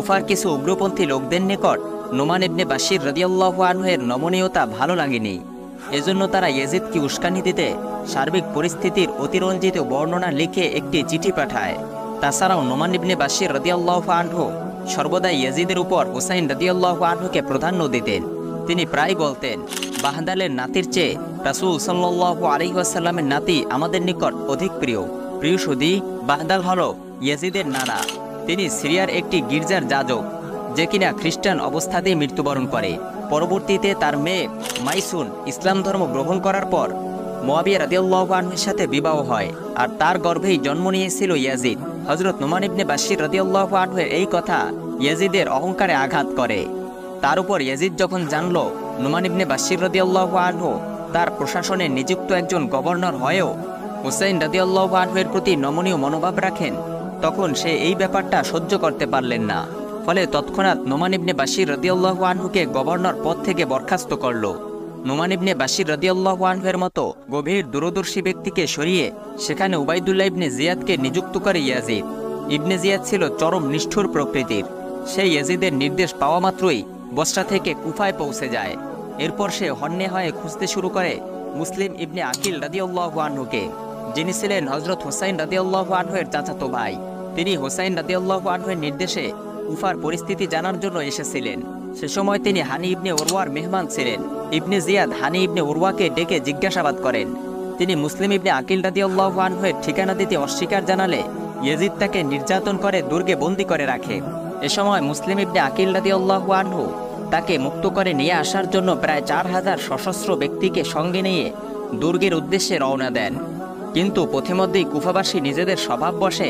কুফার কিছু উগ্রপন্থী লোকদের নিকট নোমান ইবনে বাশির রাদিয়াল্লাহু আনহু এর নমনীয়তা ভালো লাগেনি। এজন্য তারা ইয়াজিদকে উস্কানি দিতে সার্বিক পরিস্থিতির অতিরঞ্জিত বর্ণনা লিখে একটি চিঠি পাঠায়। তাছাড়াও নোমান ইবনে বাশির রাদিয়াল্লাহু আনহু সর্বদাই ইয়াজিদের উপর হুসাইন রাদিয়াল্লাহু আনহুকে প্রাধান্য দিতেন। তিনি প্রায় বলতেন, বাহদালের নাতির চেয়ে রাসূল সাল্লাল্লাহু আলাইহি ওয়াসাল্লামের নাতি আমাদের নিকট অধিক প্রিয়। প্রিয় সুধী, বাহদাল হল ইয়াজিদের নানা। তিনি সিরিয়ার একটি গির্জার যাজক, যে কিনা খ্রিস্টান অবস্থাতেই মৃত্যুবরণ করে। পরবর্তীতে তার মেয়ে মাইসুন ইসলাম ধর্ম গ্রহণ করার পর মুয়াবিয়া রাদিয়াল্লাহু আনহুর সাথে বিবাহ হয়, আর তার গর্ভেই জন্ম নিয়েছিল ইয়াজিদ। হযরত নোমান ইবনে বাশির রাদিয়াল্লাহু আনহুর এই কথা ইয়াজিদের অহংকারে আঘাত করে। তার উপর ইয়াজিদ যখন জানল নোমান ইবনে বাশির রাদিয়াল্লাহু আনহু তার প্রশাসনে নিযুক্ত একজন গভর্নর হয়েও হুসাইন রাদিয়াল্লাহু আনহুর প্রতি নমনীয় মনোভাব রাখেন, তখন সে এই ব্যাপারটা সহ্য করতে পারলেন না। ফলে তৎক্ষণাৎ নোমান ইবনে বাশির রাদিয়াল্লাহু আনহুকে গভর্নর পদ থেকে বরখাস্ত করল। নোমান ইবনে বাশির রাদিয়াল্লাহু আনহুর মতো গভীর দূরদর্শী ব্যক্তিকে সরিয়ে সেখানে উবাইদুল্লাহ ইবনে জিয়াদকে নিযুক্ত করে ইয়াজিদ। ইবনে জিয়াদ ছিল চরম নিষ্ঠুর প্রকৃতির। সেই ইয়াজিদের নির্দেশ পাওয়া মাত্রই বসরা থেকে কুফায় পৌঁছে যায়। এরপর সে হন্যে হয়ে খুঁজতে শুরু করে মুসলিম ইবনে আকিল রাদিয়াল্লাহু আনহুকে, যিনি ছিলেন হযরত হুসাইন রাদিয়াল্লাহু আনহুর চাচাতো ভাই। তিনি হুসাইন রাদিয়াল্লাহু আনহুর নির্দেশে কুফার পরিস্থিতি জানার জন্য এসেছিলেন। সে সময় তিনি হানি ইবনে উরওয়ার মেহমান ছিলেন। ইবনে জিয়াদ হানি ইবনে উরওয়াকে ডেকে জিজ্ঞাসাবাদ করেন। তিনি মুসলিম ইবনে আকিল রাদিয়াল্লাহু আনহুর ঠিকানা দিতে অস্বীকার জানালে ইয়াজিদ তাকে নির্যাতন করে দুর্গে বন্দী করে রাখে। এ সময় মুসলিম ইবনে আকিল রাদিয়াল্লাহু আনহু তাকে মুক্ত করে নিয়ে আসার জন্য প্রায় 4000 সশস্ত্র ব্যক্তিকে সঙ্গে নিয়ে দুর্গের উদ্দেশ্যে রওনা দেন। কিন্তু পথিমধ্যেই কুফাবাসী নিজেদের স্বভাববশে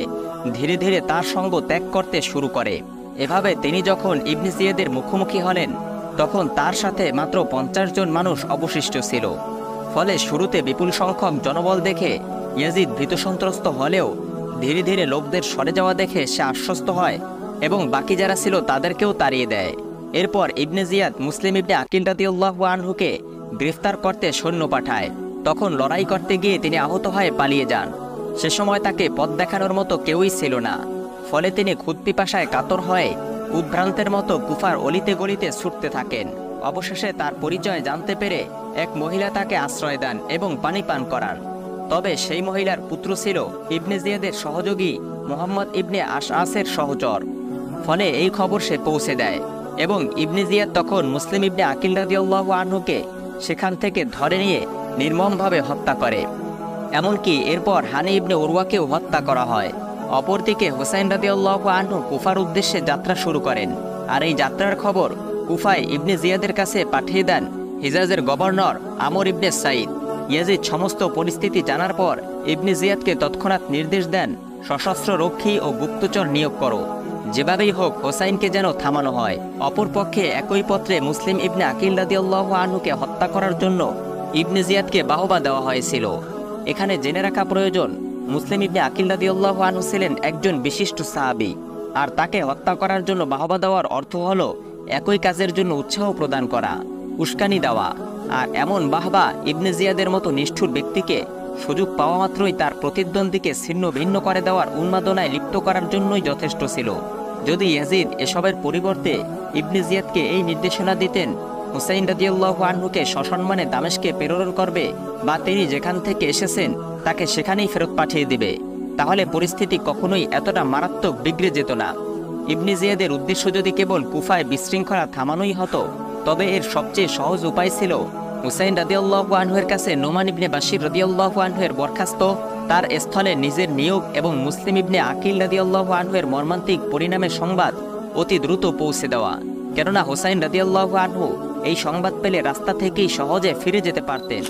ধীরে ধীরে তার সঙ্গ ত্যাগ করতে শুরু করে। এভাবে তিনি যখন ইবনে জিয়াদের মুখোমুখি হলেন, তখন তার সাথে মাত্র 50 জন মানুষ অবশিষ্ট ছিল। ফলে শুরুতে বিপুল সংখ্যক জনবল দেখে ইয়াজিদ ভীতসন্ত্রস্ত হলেও ধীরে ধীরে লোকদের সরে যাওয়া দেখে সে আশ্বস্ত হয় এবং বাকি যারা ছিল তাদেরকেও তাড়িয়ে দেয়। এরপর ইবনে জিয়াদ মুসলিম ইবনে আকিল রাদিয়াল্লাহু আনহুকে গ্রেফতার করতে সৈন্য পাঠায়। তখন লড়াই করতে গিয়ে তিনি আহত হয়ে পালিয়ে যান। সে সময় তাকে পথ দেখানোর মতো কেউই ছিল না। ফলে তিনি ক্ষুদপিপাসায় কাতর হয়ে উদ্ভ্রান্তের মতো কুফার অলিতে গলিতে ছুটতে থাকেন। অবশেষে তার পরিচয় জানতে পেরে এক মহিলা তাকে আশ্রয় দেন এবং পানি পান করান। তবে সেই মহিলার পুত্র ছিল ইবনে জিয়াদের সহযোগী মুহাম্মদ ইবনে আশআসের সহচর। ফলে এই খবর সে পৌঁছে দেয় এবং ইবনে জিয়াদ তখন মুসলিম ইবনে আকিল রাদিয়াল্লাহু আনহুকে সেখান থেকে ধরে নিয়ে নির্মমভাবে হত্যা করে। এমনকি এরপর হানি ইবনে উরওয়াকেও হত্যা করা হয়। অপরদিকে হুসাইন রাদিয়াল্লাহু আনহু কুফার উদ্দেশ্যে যাত্রা শুরু করেন, আর এই যাত্রার খবর কুফায় ইবনে জিয়াদের কাছে পাঠিয়ে দেন হিজাজের গভর্নর আমর ইবনে সাইদ। ইয়াজিদ সমস্ত পরিস্থিতি জানার পর ইবনে জিয়াদকে তৎক্ষণাৎ নির্দেশ দেন, সশস্ত্র রক্ষী ও গুপ্তচর নিয়োগ করো, যেভাবেই হোক হোসাইনকে যেন থামানো হয়। অপরপক্ষে একই পত্রে মুসলিম ইবনে আকিল রাদিয়াল্লাহু আনহুকে হত্যা করার জন্য ইবনে জিয়াদকে বাহবা দেওয়া হয়েছিল। এখানে জেনে রাখা প্রয়োজন, মুসলিম ইবনে আকিল রাদিয়াল্লাহু আনহু ছিলেন একজন বিশিষ্ট সাহাবী, আর তাকে হত্যা করার জন্য বাহবা দেওয়ার অর্থ হলো একই কাজের জন্য উৎসাহ প্রদান করা, উস্কানি দেওয়া। আর এমন বাহবা ইবনে জিয়াদের মতো নিষ্ঠুর ব্যক্তিকে সুযোগ পাওয়া মাত্রই তার প্রতিদ্বন্দ্বীকে ছিন্ন ভিন্ন করে দেওয়ার উন্মাদনায় লিপ্ত করার জন্যই যথেষ্ট ছিল। যদি ইয়াজিদ এসবের পরিবর্তে ইবনে জিয়াদকে এই নির্দেশনা দিতেন, হুসাইন রাদিয়াল্লাহু আনহুকে সসম্মানে দামেস্কে প্রেরণ করবে বা তিনি যেখান থেকে এসেছেন তাকে সেখানেই ফেরত পাঠিয়ে দিবে, তাহলে পরিস্থিতি কখনোই এতটা মারাত্মক বিগড়ে যেত না। ইবনে জিয়াদের উদ্দেশ্য যদি কেবল কুফায় বিশৃঙ্খলা থামানোই হতো, তবে এর সবচেয়ে সহজ উপায় ছিল হুসাইন রাদিয়াল্লাহু আনহুর কাছে নোমান ইবনে বাশির রাদিয়াল্লাহু আনহুর বরখাস্ত, তার স্থলে নিজের নিয়োগ এবং মুসলিম ইবনে আকিল রাদিয়াল্লাহু আনহুর মর্মান্তিক পরিণামের সংবাদ অতি দ্রুত পৌঁছে দেওয়া। কেননা হুসাইন রাদিয়াল্লাহু আনহু এই সংবাদ পেলে রাস্তা থেকেই সহজে ফিরে যেতে পারতেন,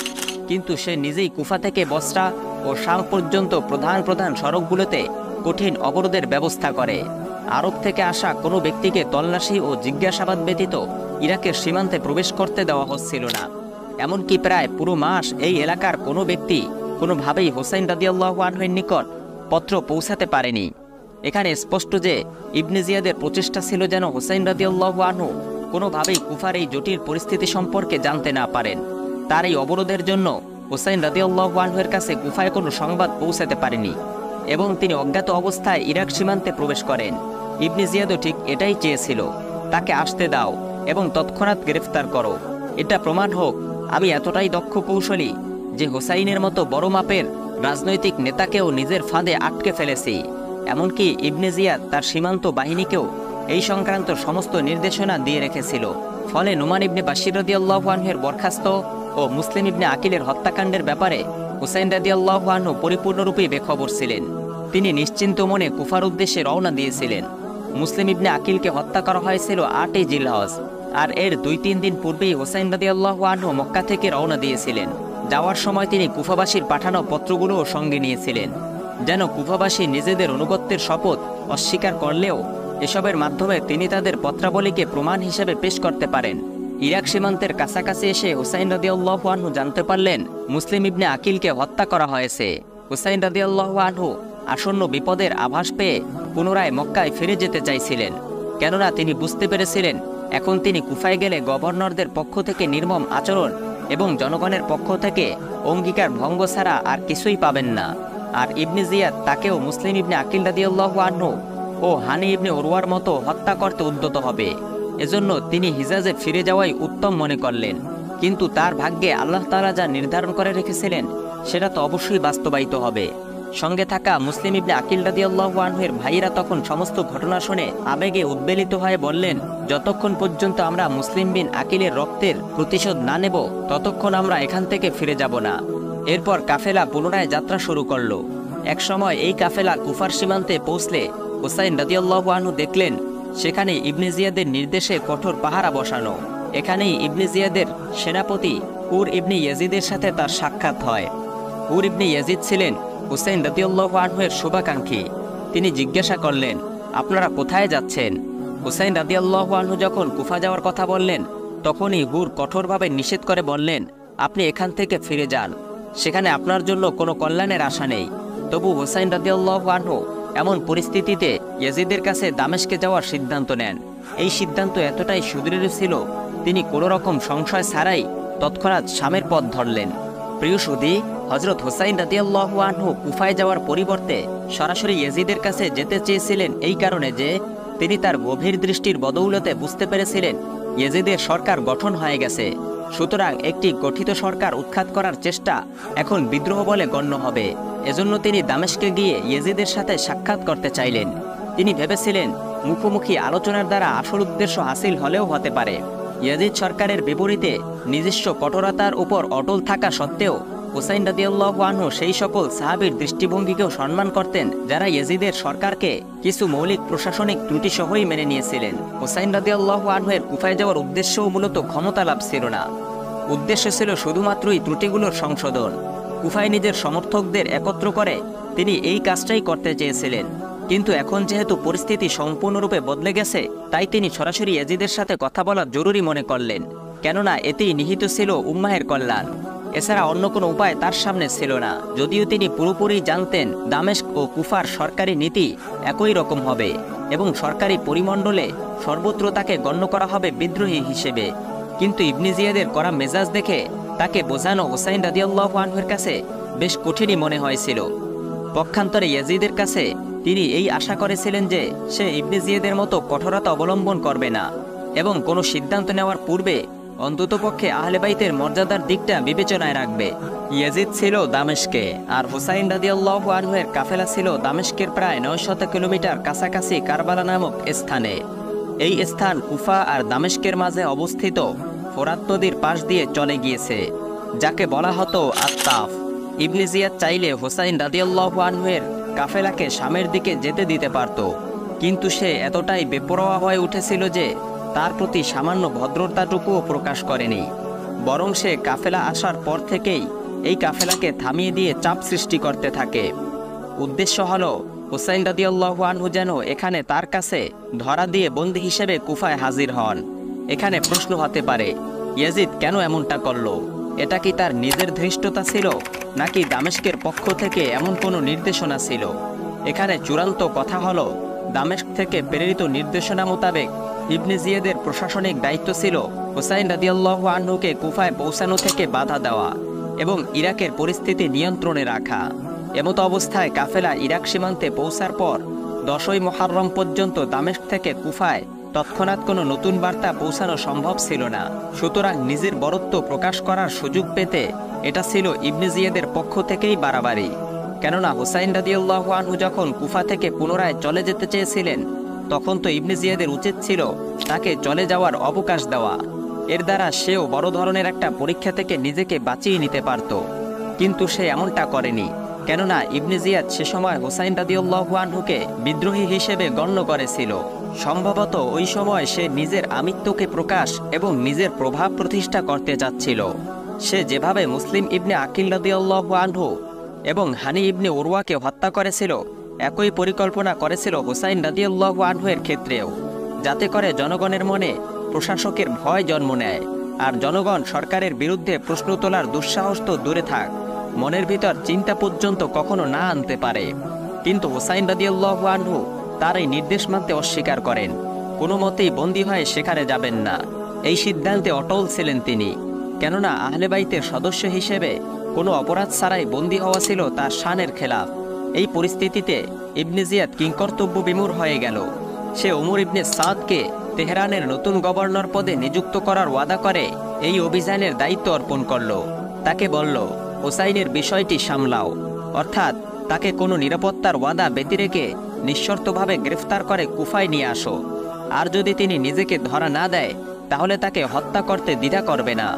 কিন্তু সে নিজেই কুফা থেকে বসরা ও শাম পর্যন্ত প্রধান প্রধান সড়কগুলোতে কঠিন অবরোধের ব্যবস্থা করে। আরব থেকে আসা কোনো ব্যক্তিকে তল্লাশি ও জিজ্ঞাসাবাদ ব্যতীত ইরাকের সীমান্তে প্রবেশ করতে দেওয়া হচ্ছিল না। এমনকি প্রায় পুরো মাস এই এলাকার কোনো ব্যক্তি কোনোভাবেই হুসাইন রাদিয়াল্লাহু আনহুর নিকট পত্র পৌঁছাতে পারেনি। এখানে স্পষ্ট যে ইবনে জিয়াদের প্রচেষ্টা ছিল যেন হুসাইন রাদিয়াল্লাহু আনহু কোনোভাবেই কুফার এই জটিল পরিস্থিতি সম্পর্কে জানতে না পারেন। তার এই অবরোধের জন্য হুসাইন রাদিয়াল্লাহু আনহুর কাছে কুফায় কোনো সংবাদ পৌঁছাতে পারেনি এবং তিনি অজ্ঞাত অবস্থায় ইরাক সীমান্তে প্রবেশ করেন। ইবনে জিয়াদও ঠিক এটাই চেয়েছিল, তাকে আসতে দাও এবং তৎক্ষণাৎ গ্রেফতার করো। এটা প্রমাণ হোক আমি এতটাই দক্ষ কৌশলী যে হোসাইনের মতো বড় মাপের রাজনৈতিক নেতাকেও নিজের ফাঁদে আটকে ফেলেছি। এমনকি ইবনে জিয়াদ তার সীমান্ত বাহিনীকেও এই সংক্রান্ত সমস্ত নির্দেশনা দিয়ে রেখেছিল। ফলে নুমান ইবনে বাশির রাদিয়াল্লাহু আনহুর বরখাস্ত ও মুসলিম ইবনে আকিলের হত্যাকাণ্ডের ব্যাপারে হুসাইন রাদিয়াল্লাহু আনহু পরিপূর্ণরূপে বেখবর ছিলেন। তিনি নিশ্চিন্ত মনে কুফার উদ্দেশ্যে রওনা দিয়েছিলেন। মুসলিম ইবনে আকিলকে হত্যা করা হয়েছিল 8ই জিলহজ, আর এর 2-3 দিন পূর্বেই হুসাইন রাদিয়াল্লাহু আনহু মক্কা থেকে রওনা দিয়েছিলেন। যাওয়ার সময় তিনি কুফাবাসীর পাঠানো পত্রগুলোও সঙ্গে নিয়েছিলেন, যেন কুফাবাসী নিজেদের অনুগত্যের শপথ অস্বীকার করলেও এসবের মাধ্যমে তিনি তাদের পত্রাবলীকে প্রমাণ হিসেবে পেশ করতে পারেন। ইরাক সীমান্তের কাছাকাছি এসে হুসাইন রাদিয়াল্লাহু আনহু জানতে পারলেন মুসলিম ইবনে আকিলকে হত্যা করা হয়েছে। হুসাইন রাদিয়াল্লাহু আনহু আসন্ন বিপদের আভাস পেয়ে পুনরায় মক্কায় ফিরে যেতে চাইছিলেন, কেননা তিনি বুঝতে পেরেছিলেন এখন তিনি কুফায় গেলে গভর্নরদের পক্ষ থেকে নির্মম আচরণ এবং জনগণের পক্ষ থেকে অঙ্গীকার ভঙ্গ ছাড়া আর কিছুই পাবেন না। আর ইবনে জিয়াদ তাকেও মুসলিম ইবনে আকিল রাদিয়াল্লাহু আনহু ও হানি ইবনে উরওয়ার মতো হত্যা করতে উদ্যত হবে। এজন্য তিনি হিজাজে ফিরে যাওয়াই উত্তম মনে করলেন। কিন্তু তার ভাগ্যে আল্লাহ তাআলা যা নির্ধারণ করে রেখেছিলেন সেটা তো অবশ্যই বাস্তবায়িত হবে। সঙ্গে থাকা মুসলিম ইবনে আকিল রাদিয়াল্লাহু আনহুর ভাইয়েরা তখন সমস্ত ঘটনা শুনে আবেগে উদ্বেলিত হয়ে বললেন, যতক্ষণ পর্যন্ত আমরা মুসলিম বিন আকিলের রক্তের প্রতিশোধ না নেব ততক্ষণ আমরা এখান থেকে ফিরে যাব না। এরপর কাফেলা পুনরায় যাত্রা শুরু করল। এক সময় এই কাফেলা কুফার সীমান্তে পৌঁছলে হুসাইন রাদিয়াল্লাহু আনহু দেখলেন সেখানে ইবনে জিয়াদের নির্দেশে কঠোর পাহারা বসানো। এখানেই ইবনে জিয়াদের সেনাপতি হুর ইবনে ইয়াজিদের সাথে তার সাক্ষাৎ হয়। হুর ইবনে ইয়াজিদ ছিলেন হুসাইন রাদিয়াল্লাহু আনহুর শুভাকাঙ্ক্ষী। তিনি জিজ্ঞাসা করলেন, আপনারা কোথায় যাচ্ছেন? হুসাইন রাদিয়াল্লাহু আনহু যখন কুফা যাওয়ার কথা বললেন তখনই হুর কঠোরভাবে নিষেধ করে বললেন, আপনি এখান থেকে ফিরে যান, সেখানে আপনার জন্য কোনো কল্যাণের আশা নেই। তবু হুসাইন রাদিয়াল্লাহু আনহু এমন পরিস্থিতিতে ইয়াজিদের কাছে দামেস্কে যাওয়ার সিদ্ধান্ত নেন। এই সিদ্ধান্ত এতটাই সুদৃঢ় ছিল তিনি কোনো রকম সংশয় ছাড়াই তৎক্ষণাৎ শামের পথ ধরলেন। প্রিয় সুধী, হযরত হুসাইন রাদিয়াল্লাহু আনহু কুফায় যাওয়ার পরিবর্তে সরাসরি ইয়াজিদের কাছে যেতে চেয়েছিলেন এই কারণে যে তিনি তার গভীর দৃষ্টির বদৌলতে বুঝতে পেরেছিলেন ইয়াজিদের সরকার গঠন হয়ে গেছে। সুতরাং একটি গঠিত সরকার উৎখাত করার চেষ্টা এখন বিদ্রোহ বলে গণ্য হবে। এজন্য তিনি দামেস্কে গিয়ে ইয়াজিদের সাথে সাক্ষাৎ করতে চাইলেন। তিনি ভেবেছিলেন মুখোমুখি আলোচনার দ্বারা আসল উদ্দেশ্য হাসিল হলেও হতে পারে। ইয়াজিদ সরকারের বিপরীতে নিজস্ব কঠোরতার উপর অটল থাকা সত্ত্বেও হুসাইন রাদিয়াল্লাহু আনহু সেই সকল সাহাবীর দৃষ্টিভঙ্গিকেও সম্মান করতেন যারা ইয়াজিদের সরকারকে কিছু মৌলিক প্রশাসনিক ত্রুটি সহই মেনে নিয়েছিলেন। হুসাইন রাদিয়াল্লাহু আনহুর কুফায় যাওয়ার উদ্দেশ্যও মূলত ক্ষমতা লাভ ছিল না, উদ্দেশ্য ছিল শুধুমাত্রই ত্রুটিগুলোর সংশোধন। কুফায় নিজের সমর্থকদের একত্র করে তিনি এই কাজটাই করতে চেয়েছিলেন। কিন্তু এখন যেহেতু পরিস্থিতি সম্পূর্ণরূপে বদলে গেছে তাই তিনি সরাসরি ইয়াজিদের সাথে কথা বলা জরুরি মনে করলেন, কেননা এতেই নিহিত ছিল উম্মাহের কল্যাণ। এছাড়া অন্য কোনো উপায় তার সামনে ছিল না। যদিও তিনি পুরোপুরি জানতেন দামেস্ক ও কুফার সরকারি নীতি একই রকম হবে এবং সরকারি পরিমণ্ডলে সর্বত্র তাকে গণ্য করা হবে বিদ্রোহী হিসেবে, কিন্তু ইবনে জিয়াদের করা মেজাজ দেখে তাকে বোঝানো হুসাইন রাদিয়াল্লাহু আনহুর কাছে বেশ কঠিনই মনে হয়েছিল। পক্ষান্তরে ইয়াজিদের কাছে তিনি এই আশা করেছিলেন যে সে ইবনে জিয়াদের মতো কঠোরতা অবলম্বন করবে না এবং কোনো সিদ্ধান্ত নেওয়ার পূর্বে অন্ততপক্ষে আহলে বাইতের মর্যাদার দিকটা বিবেচনায় রাখবে। ইয়াজিদ ছিল দামেস্কে আর হুসাইন রাদিয়াল্লাহু আনহুর কাফেলা ছিল দামেস্কের প্রায় 900 কিলোমিটার কাছাকাছি কারবালা নামক স্থানে। এই স্থান কুফা আর দামেস্কের মাঝে অবস্থিত ফোরাত নদীর পাশ দিয়ে চলে গিয়েছে, যাকে বলা হতো আত্তাফ। ইবনে জিয়াদ চাইলে হুসাইন রাদিয়াল্লাহু আনহুর কাফেলাকে শামের দিকে যেতে দিতে পারত, কিন্তু সে এতটাই বেপরোয়া হয়ে উঠেছিল যে তার প্রতি সামান্য ভদ্রতাটুকুও প্রকাশ করেনি। বরং সে কাফেলা আসার পর থেকেই এই কাফেলাকে থামিয়ে দিয়ে চাপ সৃষ্টি করতে থাকে। উদ্দেশ্য হলো হুসাইন রাদিয়াল্লাহু আনহু যেন এখানে তার কাছে ধরা দিয়ে বন্দী হিসেবে কুফায় হাজির হন। এখানে প্রশ্ন হতে পারে, ইয়াজিদ কেন এমনটা করল? এটা কি তার নিজের ধৃষ্টতা ছিল নাকি দামেস্কের পক্ষ থেকে এমন কোনো নির্দেশনা ছিল? এখানে চূড়ান্ত কথা হলো দামেস্ক থেকে প্রেরিত নির্দেশনা মোতাবেক ইবনে জিয়াদের প্রশাসনিক দায়িত্ব ছিল হুসাইন রাদিয়াল্লাহু আনহুকে কুফায় পৌঁছানো থেকে বাধা দেওয়া এবং ইরাকের পরিস্থিতি নিয়ন্ত্রণে রাখা। এমতো অবস্থায় কাফেলা ইরাক সীমান্তে পৌঁছার পর 10ই মুহররম পর্যন্ত দামেস্ক থেকে কুফায় তৎক্ষণাৎ কোনো নতুন বার্তা পৌঁছানো সম্ভব ছিল না। সুতরাং নিজের বরত্ব প্রকাশ করার সুযোগ পেতে এটা ছিল ইবনে জিয়াদের পক্ষ থেকেই বাড়াবাড়ি। কেননা হুসাইন রাদিয়াল্লাহু আনহু যখন কুফা থেকে পুনরায় চলে যেতে চেয়েছিলেন, তখন তো ইবনে জিয়াদের উচিত ছিল তাকে চলে যাওয়ার অবকাশ দেওয়া। এর দ্বারা সেও বড় ধরনের একটা পরীক্ষা থেকে নিজেকে বাঁচিয়ে নিতে পারত। কিন্তু সে এমনটা করেনি, কেননা ইবনে জিয়াদ সে সময় হুসাইন রাদিয়াল্লাহু আনহুকে বিদ্রোহী হিসেবে গণ্য করেছিল। সম্ভবত ওই সময় সে নিজের আমিত্বকে প্রকাশ এবং নিজের প্রভাব প্রতিষ্ঠা করতে চাচ্ছিল। সে যেভাবে মুসলিম ইবনে আকিল রাদিয়াল্লাহু আনহু এবং হানি ইবনে উরওয়াকে হত্যা করেছিল, একই পরিকল্পনা করেছিল হুসাইন রাদিয়াল্লাহু আনহুর ক্ষেত্রেও, যাতে করে জনগণের মনে প্রশাসকের ভয় জন্ম নেয়, আর জনগণ সরকারের বিরুদ্ধে প্রশ্ন তোলার দুঃসাহস তো দূরে থাক, মনের ভিতর চিন্তা পর্যন্ত কখনো না আনতে পারে। কিন্তু হুসাইন রাদিয়াল্লাহু আনহু তার এই নির্দেশ মানতে অস্বীকার করেন। কোনো মতেই বন্দী হয়ে সেখানে যাবেন না, এই সিদ্ধান্তে অটল ছিলেন তিনি। কেননা আহলে বাইতের সদস্য হিসেবে কোনো অপরাধ ছাড়াই বন্দী হওয়া ছিল তার শানের খেলাফ। এই পরিস্থিতিতে ইবনে জিয়াদ কিংকর্তব্য বিমূঢ় হয়ে গেল। সে ওমর ইবনে সাদকে তেহরানের নতুন গভর্নর পদে নিযুক্ত করার ওয়াদা করে এই অভিযানের দায়িত্ব অর্পণ করল। তাকে বলল, হুসাইনের বিষয়টি সামলাও, অর্থাৎ তাকে কোনো নিরাপত্তার ওয়াদা ব্যতি রেখে নিঃশর্তভাবে গ্রেফতার করে কুফায় নিয়ে আসো। আর যদি তিনি নিজেকে ধরা না দেয়, তাহলে তাকে হত্যা করতে দ্বিধা করবে না।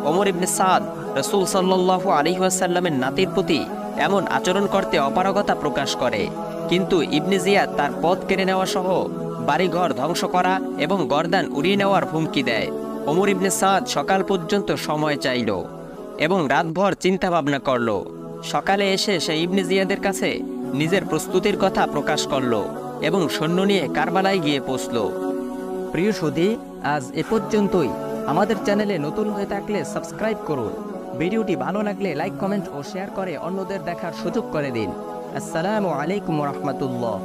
ওমর ইবনে সাদ রাসূল সাল্লাল্লাহু আলাইহি ওয়াসাল্লামের নাতির প্রতি এমন আচরণ করতে অপারগতা প্রকাশ করে, কিন্তু ইবনে জিয়াদ তার পদ কেড়ে নেওয়া সহ বাড়িঘর ধ্বংস করা এবং গর্দান উড়িয়ে নেওয়ার হুমকি দেয়। ওমর ইবনে সাদ সকাল পর্যন্ত সময় চাইল এবং রাতভর চিন্তা ভাবনা করল। সকালে এসে সে ইবনে জিয়াদের কাছে নিজের প্রস্তুতির কথা প্রকাশ করল এবং সৈন্য নিয়ে কারবালায় গিয়ে পৌঁছল। প্রিয় সুধী, আজ এ পর্যন্তই। আমাদের চ্যানেলে নতুন হয়ে থাকলে সাবস্ক্রাইব করুন। ভিডিওটি ভালো লাগলে লাইক, কমেন্ট ও শেয়ার করে অন্যদের দেখার সুযোগ করে দিন। আসসালামু আলাইকুম ওয়া রাহমাতুল্লাহ।